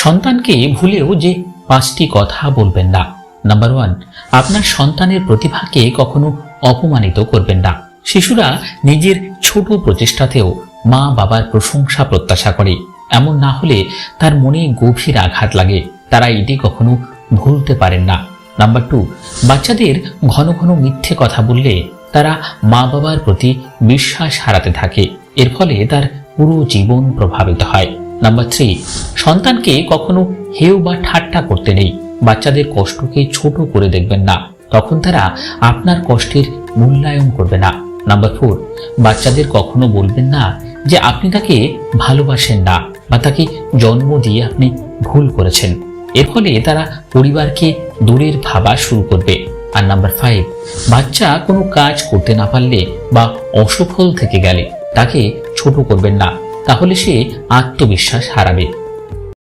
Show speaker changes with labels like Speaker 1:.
Speaker 1: সন্তানকে ভুলেও যে 5টি কথা বলবেন না। নাম্বার 1, আপনার সন্তানের প্রতিভাকে কখনো অপমানিত করবেন না। শিশুরা নিজের ছোট প্রচেষ্টাতেও মা বাবার প্রশংসা প্রত্যাশা করে, এমন না হলে তার মনে গভীর আঘাত লাগে। তারা এটি কখনো ভুলতে পারেন না। নাম্বার 2, বাচ্চাদের ঘন ঘন মিথ্যে কথা বললে তারা মা বাবার প্রতি বিশ্বাস হারাতে থাকে, এর ফলে তার পুরো জীবন প্রভাবিত হয়। নাম্বার 3, সন্তানকে কখনো হেয় বা ঠাট্টা করতে নেই। বাচ্চাদের কষ্টকে ছোট করে দেখবেন না, তখন তারা আপনার কষ্টের মূল্যায়ন করবে না। নাম্বার 4, বাচ্চাদের কখনো বলবেন না যে আপনি তাকে ভালোবাসেন না বা তাকে জন্ম দিয়ে আপনি ভুল করেছেন, এর ফলে তারা পরিবারকে দূরের ভাবা শুরু করবে। আর নাম্বার 5, বাচ্চা কোনো কাজ করতে না পারলে বা অসফল থেকে গেলে তাকে ছোট করবেন না, তাহলে সে আত্মবিশ্বাস হারাবে।